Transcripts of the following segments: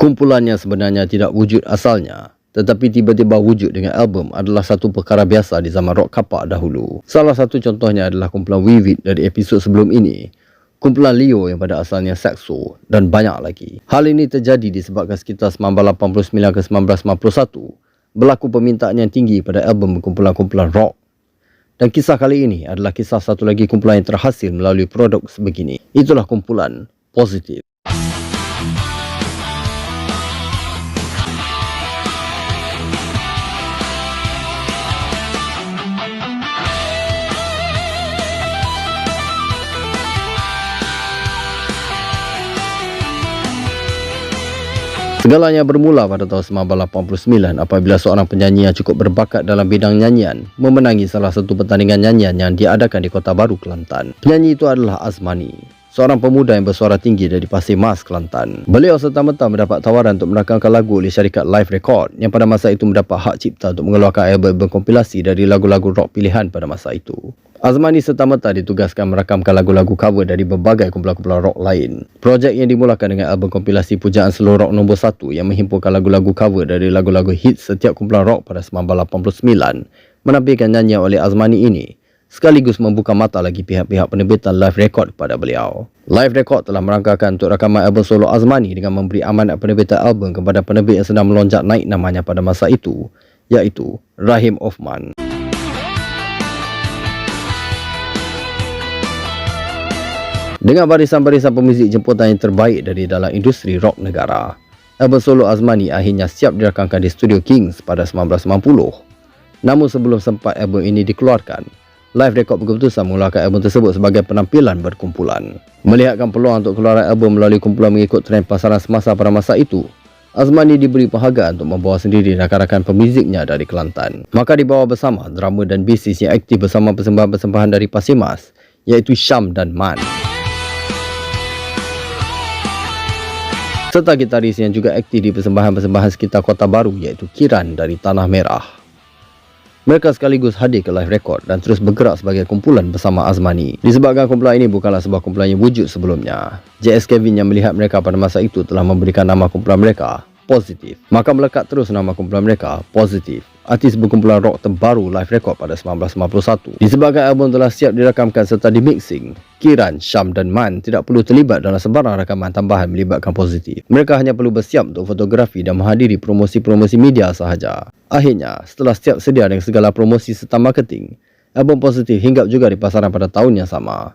Kumpulan yang sebenarnya tidak wujud asalnya, tetapi tiba-tiba wujud dengan album adalah satu perkara biasa di zaman rock kapak dahulu. Salah satu contohnya adalah kumpulan Vivid dari episod sebelum ini, kumpulan Leo yang pada asalnya Saxo, dan banyak lagi. Hal ini terjadi disebabkan sekitar 1989 ke 1991, berlaku permintaan yang tinggi pada album kumpulan-kumpulan rock. Dan kisah kali ini adalah kisah satu lagi kumpulan yang terhasil melalui produk sebegini. Itulah kumpulan Positive. Segalanya bermula pada tahun 1989 apabila seorang penyanyi yang cukup berbakat dalam bidang nyanyian memenangi salah satu pertandingan nyanyian yang diadakan di Kota Baru, Kelantan. Penyanyi itu adalah Azmani, seorang pemuda yang bersuara tinggi dari Pasir Mas, Kelantan. Beliau serta-merta mendapat tawaran untuk merakamkan lagu oleh syarikat Live Record yang pada masa itu mendapat hak cipta untuk mengeluarkan album kompilasi dari lagu-lagu rock pilihan pada masa itu. Azmani serta-merta ditugaskan merakamkan lagu-lagu cover dari berbagai kumpulan-kumpulan rock lain. Projek yang dimulakan dengan album kompilasi Pujaan Slow Rock nombor 1 yang menghimpunkan lagu-lagu cover dari lagu-lagu hits setiap kumpulan rock pada 1989 menampilkan nyanyian oleh Azmani ini, sekaligus membuka mata lagi pihak-pihak penerbitan Live Record kepada beliau. Live Record telah merangkakan untuk rakaman album solo Azmani dengan memberi amanat penerbitan album kepada penerbit yang sedang melonjak naik namanya pada masa itu, iaitu Rahim Othman. Dengan barisan-barisan pemuzik jemputan yang terbaik dari dalam industri rock negara, album solo Azmani akhirnya siap dirakamkan di Studio Kings pada 1990. Namun sebelum sempat album ini dikeluarkan, Live Record berkeputusan mengeluarkan album tersebut sebagai penampilan berkumpulan. Melihatkan peluang untuk keluaran album melalui kumpulan mengikut trend pasaran semasa pada masa itu, Azmani diberi penghargaan untuk membawa sendiri rakan-rakan pemuziknya dari Kelantan. Maka dibawa bersama drama dan bisnis yang aktif bersama persembahan-persembahan dari Pasir Mas, iaitu Syam dan Man, serta gitaris yang juga aktif di persembahan-persembahan sekitar Kota Baru iaitu Kiran dari Tanah Merah. Mereka sekaligus hadir ke Live Record dan terus bergerak sebagai kumpulan bersama Azmani. Disebabkan kumpulan ini bukanlah sebuah kumpulan yang wujud sebelumnya, JS Kevin yang melihat mereka pada masa itu telah memberikan nama kumpulan mereka Positive. Maka melekat terus nama kumpulan mereka Positive, artis berkumpulan rock terbaru Live Record pada 1991. Disebabkan album telah siap dirakamkan serta dimixing, Kiran, Syam dan Man tidak perlu terlibat dalam sebarang rakaman tambahan melibatkan Positive. Mereka hanya perlu bersiap untuk fotografi dan menghadiri promosi-promosi media sahaja. Akhirnya, setelah siap sedia dengan segala promosi serta marketing, album Positive hinggap juga di pasaran pada tahun yang sama.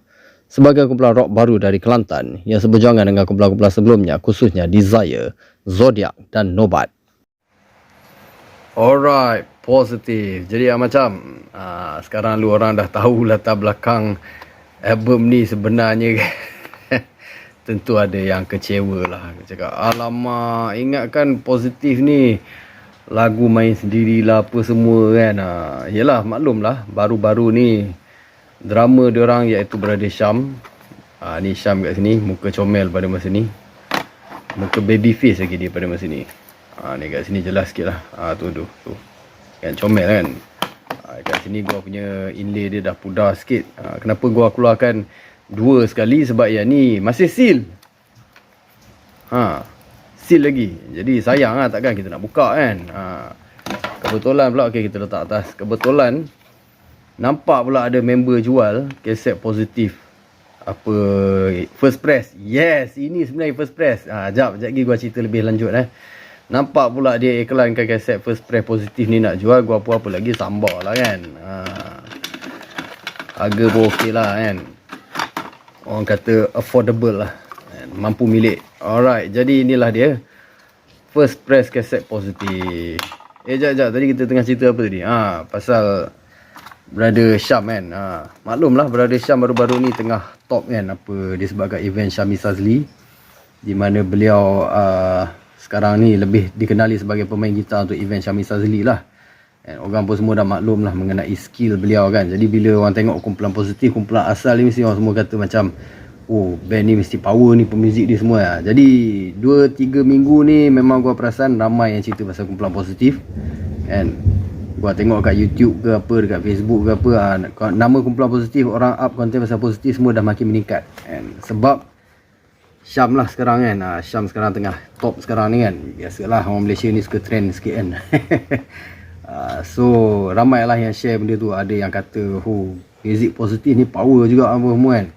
Sebagai kumpulan rock baru dari Kelantan yang seberjangan dengan kumpulan-kumpulan sebelumnya, khususnya Desire, Zodiac dan Nobat. Alright, Positive. Jadi macam sekarang lu orang dah tahu latar belakang album ni sebenarnya. Tentu ada yang kecewa lah. Cakap, alamak, ingatkan Positive ni lagu main sendirilah apa semua kan. Yelah, maklum lah, baru-baru ni drama diorang iaitu Brother Syam. Ni Syam kat sini, muka comel pada masa ni, muka baby face lagi dia pada masa ni. Ni kat sini jelas sikit lah. Tu kan comel kan. Kat sini gua punya inlay dia dah pudar sikit. Kenapa gua keluarkan dua sekali? Sebab yang ni masih seal. Seal lagi. Jadi sayang lah, takkan kita nak buka kan. Kebetulan pula, okay, kita letak atas. Kebetulan nampak pula ada member jual kaset Positive apa first press. Yes, ini sebenarnya first press. Sekejap lagi gua cerita lebih lanjut. Nampak pula dia iklankan kaset first press Positive ni nak jual. Gua apa-apa lagi sambar lah kan. Harga pun okey lah kan. Orang kata affordable lah, mampu milik. Alright, jadi inilah dia first press kaset Positive. Sekejap, tadi kita tengah cerita apa tadi? Pasal Brother Syam kan. Maklum lah, Brother Syam baru-baru ni tengah top kan, apa disebabkan event Syami Sazli, di mana beliau sekarang ni lebih dikenali sebagai pemain gitar untuk event Syami Sazli lah. Orang pun semua dah maklum lah mengenai skill beliau kan. Jadi bila orang tengok kumpulan Positive, kumpulan asal ni, mesti orang semua kata macam, oh, band ni mesti power ni, pemuzik dia semua lah. Jadi 2-3 minggu ni memang gua perasan ramai yang cerita pasal kumpulan Positive kan. Gua tengok kat YouTube ke apa, dekat Facebook ke apa, nama kumpulan Positive, orang up konten pasal Positive semua dah makin meningkat kan. Sebab Syam lah sekarang kan. Syam sekarang tengah top sekarang ni kan. Biasalah orang Malaysia ni suka trend sikit kan. So ramai lah yang share benda tu. Ada yang kata music positif ni power juga apa semua kan.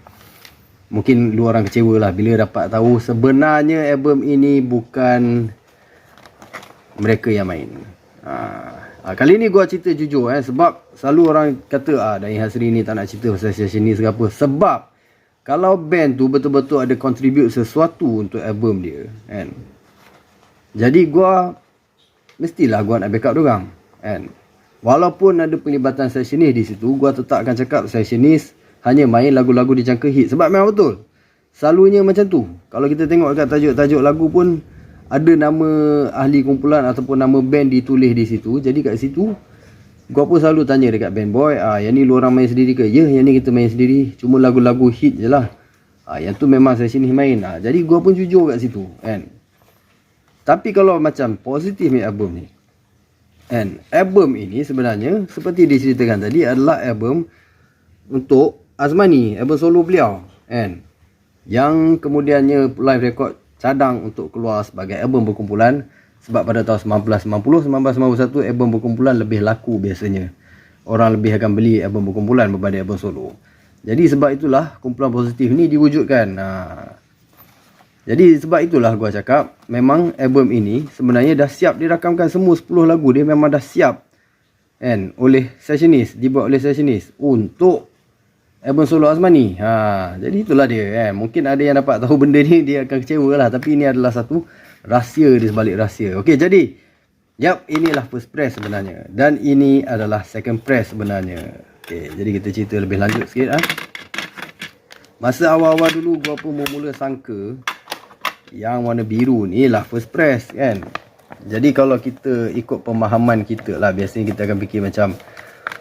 Mungkin lu orang kecewa lah bila dapat tahu sebenarnya album ini bukan mereka yang main. Kali ni gua cerita jujur sebab selalu orang kata Dain Hasri ni tak nak cerita pasal sessionis ke apa. Sebab kalau band tu betul-betul ada contribute sesuatu untuk album dia kan. Jadi gua mestilah gua nak backup diorang kan. Walaupun ada pelibatan sessionis di situ, gua tetap akan cakap sessionis hanya main lagu-lagu dijangka hit. Sebab memang betul, selalunya macam tu. Kalau kita tengok dekat tajuk-tajuk lagu pun ada nama ahli kumpulan ataupun nama band ditulis di situ. Jadi kat situ gua pun selalu tanya dekat band boy, yang ni lu orang main sendiri ke? Ya, yang ni kita main sendiri. Cuma lagu-lagu hit je lah. Yang tu memang sessionis main. Jadi gua pun jujur kat situ kan. Tapi kalau macam positif ni album ni kan, album ini sebenarnya seperti diceritakan tadi adalah album untuk Azmani, album solo beliau kan, yang kemudiannya live record cadang untuk keluar sebagai album berkumpulan. Sebab pada tahun 1990, 1991 album berkumpulan lebih laku biasanya. Orang lebih akan beli album berkumpulan berbanding album solo. Jadi sebab itulah kumpulan positif ni diwujudkan. Jadi sebab itulah gua cakap memang album ini sebenarnya dah siap dirakamkan semua 10 lagu dia memang dah siap kan oleh sessionis, dibuat oleh sessionis untuk album solo Azmani. Jadi itulah dia kan. Mungkin ada yang dapat tahu benda ni dia akan kecewa lah, tapi ini adalah satu rahsia di sebalik rahsia. Okey, jadi inilah first press sebenarnya dan ini adalah second press sebenarnya. Okey, jadi kita cerita lebih lanjut sikit Masa awal-awal dulu gua pun mula sangka yang warna biru ni lah first press kan. Jadi kalau kita ikut pemahaman kita lah, biasanya kita akan fikir macam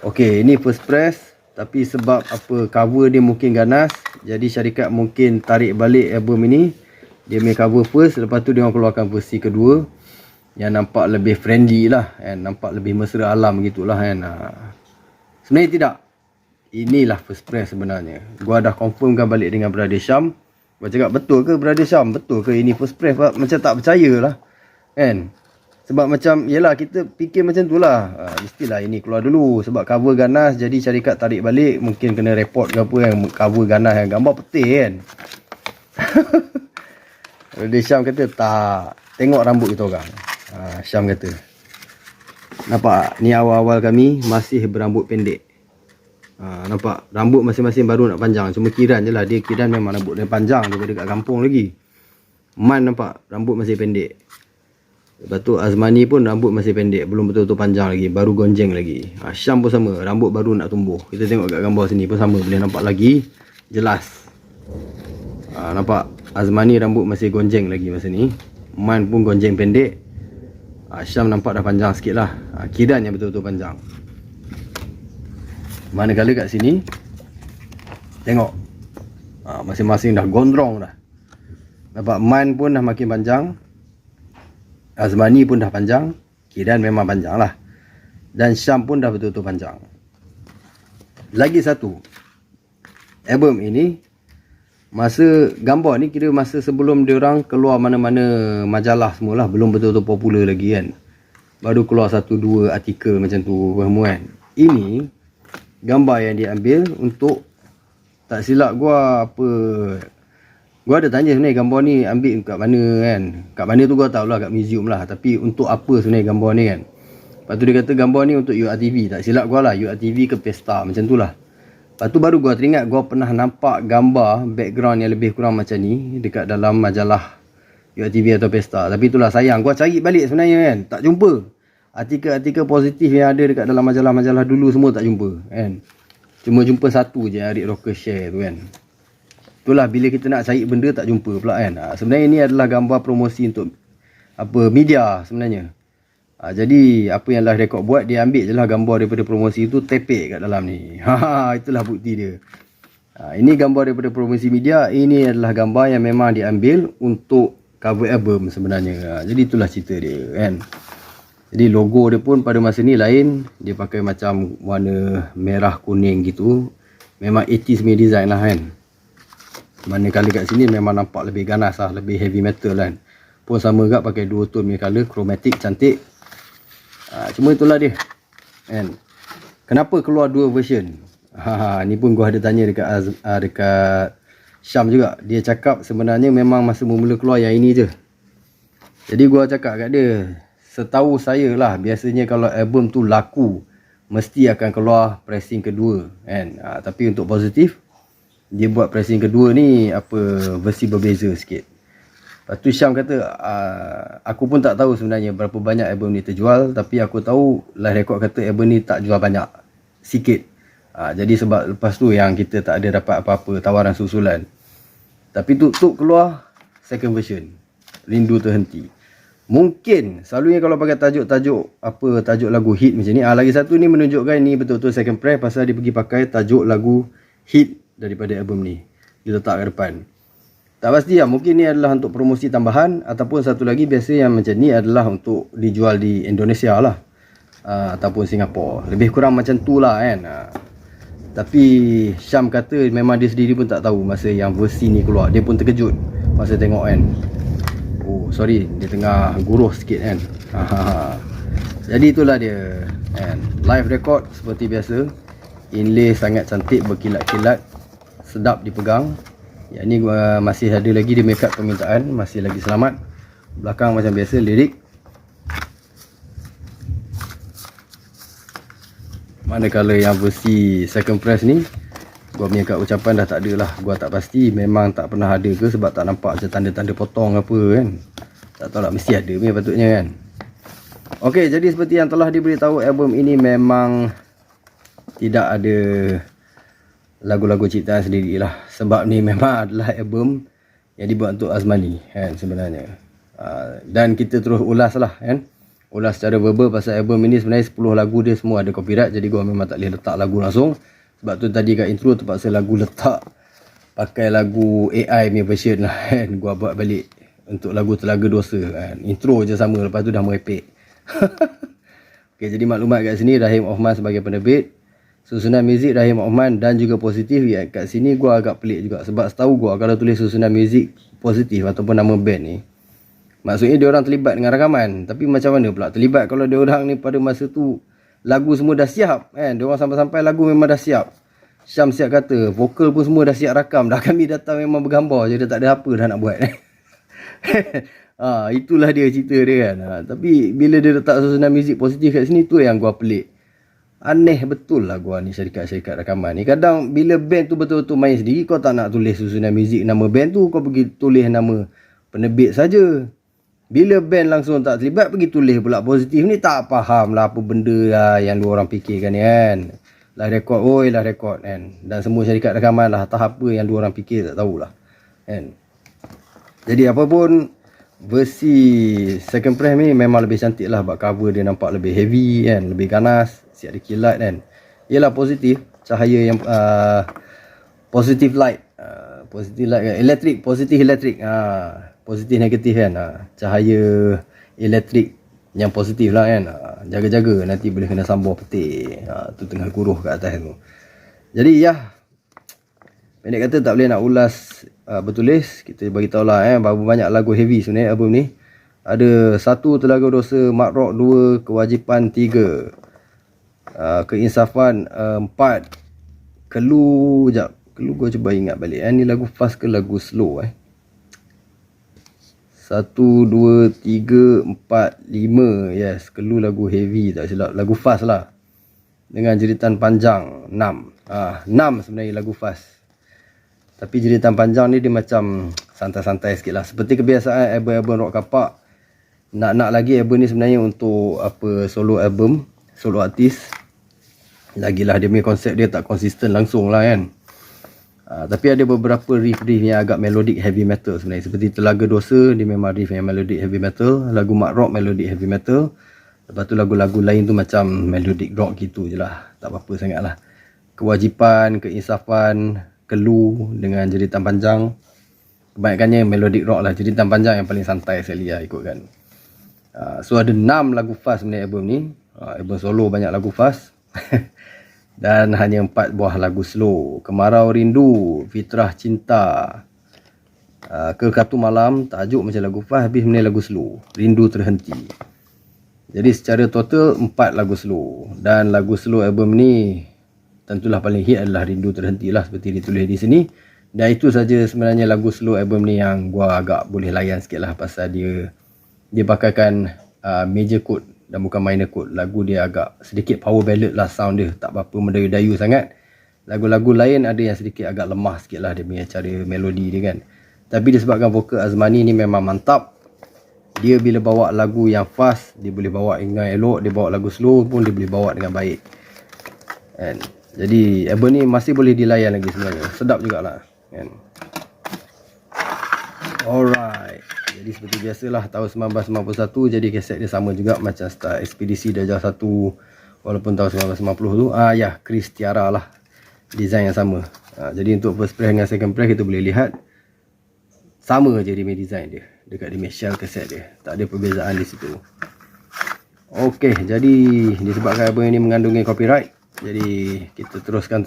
okey, ini first press, tapi sebab apa cover dia mungkin ganas, jadi syarikat mungkin tarik balik album ini. Dia punya cover first, lepas tu dia orang keluarkan versi kedua yang nampak lebih friendly lah kan, nampak lebih mesra alam gitulah kan. Sebenarnya tidak. Inilah first press sebenarnya. Gua dah confirmkan balik dengan Brother Syam. Gua cakap, betul ke Brother Syam? Betul ke ini first press? Macam tak percaya lah kan. Sebab macam, yelah kita fikir macam tu lah. Mestilah ini keluar dulu. Sebab cover ganas, jadi syarikat tarik balik. Mungkin kena report ke apa yang cover ganas yang gambar putih kan. Brother Syam kata, tak. Tengok rambut kita orang. Syam kata, nampak ni awal-awal kami masih berambut pendek. Nampak rambut masing-masing baru nak panjang. Cuma Kiran je lah, dia Kiran memang rambut dia panjang daripada kat kampung lagi. Man nampak rambut masih pendek. Lepas tu Azmani pun rambut masih pendek, belum betul-betul panjang lagi, baru gonjeng lagi. Syam pun sama, rambut baru nak tumbuh. Kita tengok kat gambar sini pun sama, boleh nampak lagi jelas. Nampak Azmani rambut masih gonjeng lagi masa ni. Man pun gonjeng pendek. Syam nampak dah panjang sikit lah. Kiran yang betul-betul panjang. Manakala kat sini tengok masing-masing dah gondrong dah. Nampak Man pun dah makin panjang, Azmani pun dah panjang, Kiran memang panjang lah, dan Syam pun dah betul-betul panjang. Lagi satu, album ini masa gambar ni kira masa sebelum diorang keluar mana-mana majalah semualah, belum betul-betul popular lagi kan. Baru keluar 1-2 artikel macam tu semua kan. Ini gambar yang diambil untuk, tak silap gua apa, gua ada tanya sebenarnya gambar ni ambil kat mana kan. Kat mana tu gua tahu lah, kat museum lah. Tapi untuk apa sebenarnya gambar ni kan. Lepas tu dia kata gambar ni untuk URTV. Tak silap gua lah, URTV ke Pesta macam tu lah. Lepas tu baru gua teringat gua pernah nampak gambar background yang lebih kurang macam ni dekat dalam majalah URTV atau Pesta. Tapi itulah sayang, gua cari balik sebenarnya kan, tak jumpa. Artikel-artikel positif yang ada dekat dalam majalah-majalah dulu semua tak jumpa kan. Cuma jumpa satu je yang Arik Rocker share tu kan. Itulah bila kita nak cari benda tak jumpa pula kan. Sebenarnya ini adalah gambar promosi untuk apa media sebenarnya. Jadi apa yang Live Record buat, dia ambil je lah gambar daripada promosi itu, tepek kat dalam ni. Itulah bukti dia. Ini gambar daripada promosi media. Ini adalah gambar yang memang diambil untuk cover album sebenarnya. Jadi itulah cerita dia kan. Jadi logo dia pun pada masa ni lain. Dia pakai macam warna merah kuning gitu. Memang 80s punya design lah kan. Manakala kat sini memang nampak lebih ganas lah, lebih heavy metal kan. Pun sama juga pakai 2 tone punya colour, chromatic cantik. Cuma itulah dia kan. Kenapa keluar 2 version? Ni pun gua ada tanya dekat Syam juga. Dia cakap sebenarnya memang masa mula keluar yang ini je. Jadi gua cakap kat dia, setahu saya lah, biasanya kalau album tu laku mesti akan keluar pressing kedua kan. Tapi untuk positif, dia buat pressing kedua ni versi berbeza sikit. Lepas tu Syam kata, aku pun tak tahu sebenarnya berapa banyak album ni terjual, tapi aku tahu Live Record kata album ni tak jual banyak, sikit. Jadi sebab lepas tu yang kita tak ada dapat apa-apa tawaran susulan. Tapi tuk keluar second version, Rindu Terhenti. Mungkin selalunya kalau pakai tajuk lagu hit macam ni, lagi satu ni menunjukkan ni betul-betul second press, pasal dia pergi pakai tajuk lagu hit daripada album ni, dia letak kat depan. Tak pasti lah, mungkin ni adalah untuk promosi tambahan, ataupun satu lagi biasa yang macam ni adalah untuk dijual di Indonesia lah, ataupun Singapura. Lebih kurang macam tu lah kan. Tapi Syam kata memang dia sendiri pun tak tahu masa yang versi ni keluar. Dia pun terkejut masa tengok kan. Oh sorry, dia tengah guruh sikit kan. Jadi itulah dia kan. Live record seperti biasa, inlay sangat cantik, berkilat-kilat, sedap dipegang. Yang ni masih ada lagi dia make up permintaan, masih lagi selamat. Belakang macam biasa lirik. Manakala yang versi second press ni, gua punya kat ucapan dah tak ada lah. Gua tak pasti, memang tak pernah ada ke, sebab tak nampak macam tanda-tanda potong apa kan. Tak tahu lah, mesti ada punya patutnya kan. Okey, jadi seperti yang telah diberitahu, album ini memang tidak ada lagu-lagu ciptaan sendiri lah. Sebab ni memang adalah album yang dibuat untuk Azmani kan sebenarnya. Dan kita terus ulas lah kan. Ulas secara verbal pasal album ini sebenarnya 10 lagu dia semua ada copyright. Jadi gua memang tak boleh letak lagu langsung. Sebab tu tadi kat intro terpaksa lagu letak pakai lagu AI punya version lah kan. Gua buat balik untuk lagu Telaga Dosa kan. Intro je sama, lepas tu dah merepek. Okay, jadi maklumat kat sini, Rahim Othman sebagai penerbit, susunan muzik Rahim Othman, dan juga positif. Ya, kat sini gua agak pelik juga, sebab setahu gua kalau tulis susunan muzik positif ataupun nama band ni, maksudnya dia orang terlibat dengan rakaman. Tapi macam mana pula terlibat kalau dia orang ni pada masa tu lagu semua dah siap kan. Dia orang sampai-sampai lagu memang dah siap. Syam siap kata vokal pun semua dah siap rakam dah, kami datang memang bergambar je, dia tak ada apa dah nak buat. Itulah dia cerita dia kan. Tapi bila dia letak susunan muzik positif kat sini, tu yang gua pelik. Aneh betul lah gua ni syarikat-syarikat rakaman ni. Kadang bila band tu betul-betul main sendiri, kau tak nak tulis susunan muzik nama band tu, kau pergi tulis nama penerbit saja. Bila band langsung tak terlibat, pergi tulis pula positif ni, tak faham lah apa benda lah yang lu orang fikirkan ni kan. Live record, live record kan. Dan semua syarikat rakaman lah, tak apa yang lu orang fikir, tak tahulah kan. Jadi apa pun, versi second press ni memang lebih cantik lah. Sebab cover dia nampak lebih heavy kan, lebih ganas, siap dikilat kan. Ialah positif, cahaya yang positive light, positive light kan, elektrik, positif elektrik, positif negatif kan, cahaya elektrik yang positif lah kan. Jaga-jaga nanti boleh kena sambung petik, tu tengah guruh kat atas tu. Jadi ya, pendek kata tak boleh nak ulas bertulis. Kita bagi tahu lah berapa banyak lagu heavy sebenarnya album ni. Ada 1 Telaga Dosa, Mak Rock 2, Kewajipan 3, Keinsafan 4, Kelu. Sekejap, Kelu gua cuba ingat balik ni lagu fast ke lagu slow 1, 2, 3, 4, 5. Yes, Kelu lagu heavy tak silap, lagu fast lah. Dengan jeritan panjang 6. 6 sebenarnya lagu fast. Tapi jeritan panjang ni dia macam santai-santai sikit lah. Seperti kebiasaan album-album rock kapak. Nak lagi album ni sebenarnya untuk solo album, solo artis. Lagilah dia punya konsep dia tak konsisten langsung lah kan. Tapi ada beberapa riff-riff yang agak melodic heavy metal sebenarnya. Seperti Telaga Dosa, dia memang riff yang melodic heavy metal. Lagu Mak Rock melodic heavy metal. Lepas tu lagu-lagu lain tu macam melodic rock gitu je lah. Tak apa-apa sangat lah. Kewajipan, Keinsafan, Kelu dengan jeritan panjang, kebanyakannya melodic rock lah. Jeritan panjang yang paling santai sekali lah ikutkan. So ada 6 lagu fast sebenarnya album ni. Album solo banyak lagu fast. Dan hanya 4 buah lagu slow. Kemarau Rindu, Fitrah Cinta, Ke Katu Malam, tajuk macam lagu fast, habis ni lagu slow, Rindu Terhenti. Jadi secara total 4 lagu slow. Dan lagu slow album ni tentulah paling hit adalah Rindu Terhenti lah, seperti ditulis di sini. Dan itu saja sebenarnya lagu slow album ni yang gua agak boleh layan sikit lah, pasal dia pakaikan major chord dan bukan minor chord. Lagu dia agak sedikit power ballad lah, sound dia tak berapa mendayu-dayu sangat. Lagu-lagu lain ada yang sedikit agak lemah sikit lah dia punya cara melodi dia kan. Tapi disebabkan vokal Azmani ni memang mantap, dia bila bawa lagu yang fast, dia boleh bawa dengan elok. Dia bawa lagu slow pun dia boleh bawa dengan baik kan. Jadi album ni masih boleh dilayan lagi sebenarnya, sedap jugalah kan. Alright, jadi seperti biasalah tahun 1991, jadi kaset dia sama juga macam style Ekspedisi Darjah 1. Walaupun tahun 1990 tu Chris Tiara lah, design yang sama. Jadi untuk first press dengan second press kita boleh lihat sama je dia punya design dia dekat dia shell kaset dia, tak ada perbezaan di situ. Okey, jadi disebabkan album ini mengandungi copyright, jadi kita teruskan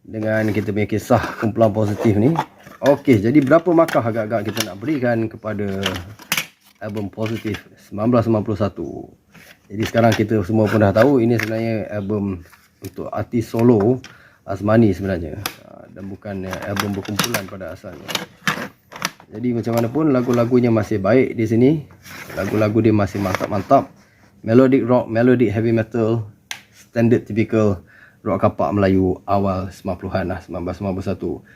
dengan kita punya kisah kumpulan positif ni. Okey, jadi berapa markah agak-agak kita nak berikan kepada album Positif 1991. Jadi sekarang kita semua pun dah tahu ini sebenarnya album untuk artis solo Azmani sebenarnya, dan bukan album berkumpulan pada asalnya. Jadi macam mana pun lagu-lagunya masih baik di sini. Lagu-lagu dia masih mantap-mantap. Melodic rock, melodic heavy metal, standard typical rock kapak Melayu awal 90-an lah, 1991.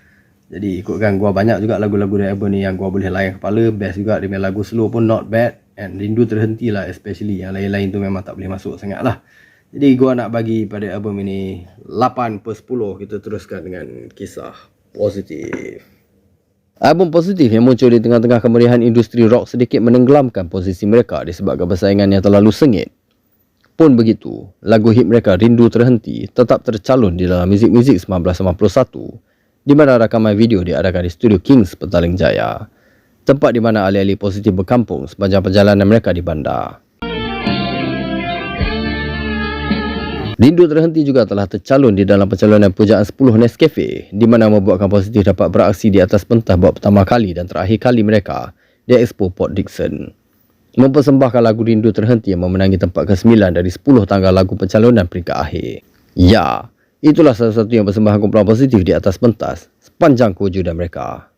Jadi ikutkan gua banyak juga lagu-lagu dari album ni yang gua boleh layan kepala. Best juga dia punya lagu slow pun not bad. And Rindu Terhenti lah especially. Yang lain-lain tu memang tak boleh masuk sangat lah. Jadi gua nak bagi pada album ini 8/10. Kita teruskan dengan kisah Positif. Album Positif yang muncul di tengah-tengah kemeriahan industri rock sedikit menenggelamkan posisi mereka disebabkan persaingan yang terlalu sengit. Pun begitu, lagu hit mereka Rindu Terhenti tetap tercalon di dalam muzik-muzik 1991, di mana rakaman video diadakan di studio Kings Petaling Jaya, tempat di mana ahli-ahli Positif berkampung sepanjang perjalanan mereka di bandar. Rindu Terhenti juga telah tercalon di dalam pencalonan pujaan 10 Nescafe, di mana membuatkan Positif dapat beraksi di atas pentas buat pertama kali dan terakhir kali mereka di Expo Port Dickson, mempersembahkan lagu Rindu Terhenti yang memenangi tempat ke-9 dari 10 tanggal lagu pencalonan peringkat akhir. Ya, itulah salah satu yang persembahan kumpulan Positif di atas pentas sepanjang kewujudan mereka.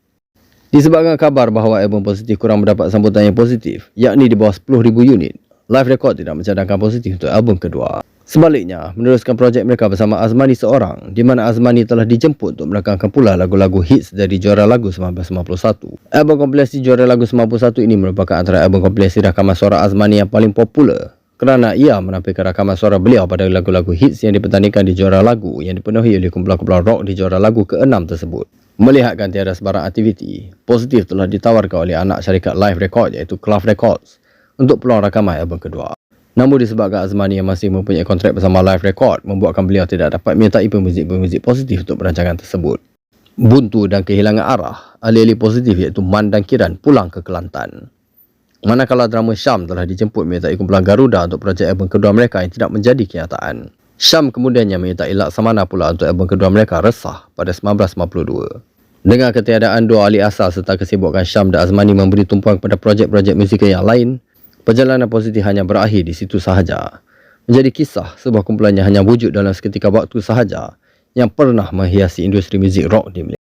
Disebabkan kabar bahawa album Positif kurang mendapat sambutan yang positif, yakni di bawah 10,000 unit, Live Record tidak mencadangkan Positif untuk album kedua. Sebaliknya, meneruskan projek mereka bersama Azmani seorang, di mana Azmani telah dijemput untuk merakamkan pula lagu-lagu hits dari Juara Lagu 1991. Album kompilasi Juara Lagu 1991 ini merupakan antara album kompilasi rakaman suara Azmani yang paling popular, kerana ia menampilkan rakaman suara beliau pada lagu-lagu hits yang dipertandingkan di Juara Lagu yang dipenuhi oleh kumpulan-kumpulan rock di Juara Lagu ke-6 tersebut. Melihatkan tiada sebarang aktiviti, Positif telah ditawarkan oleh anak syarikat Live Record iaitu Clough Records untuk peluang rakaman album kedua. Namun disebabkan Azmani yang masih mempunyai kontrak bersama Live Record membuatkan beliau tidak dapat menyertai pemuzik-pemuzik Positif untuk perancangan tersebut. Buntu dan kehilangan arah, ahli-ahli Positif iaitu Man dan Kiran pulang ke Kelantan. Manakala drama Syam telah dijemput menyertai kumpulan Garuda untuk projek album kedua mereka yang tidak menjadi kenyataan. Syam kemudiannya menyertai Laksamana pula untuk album kedua mereka Resah pada 1992. Dengan ketiadaan dua ahli asal serta kesibukan Syam dan Azmani memberi tumpuan kepada projek-projek musikal yang lain, perjalanan Positif hanya berakhir di situ sahaja. Menjadi kisah sebuah kumpulan yang hanya wujud dalam seketika waktu sahaja yang pernah menghiasi industri muzik rock di Malaysia.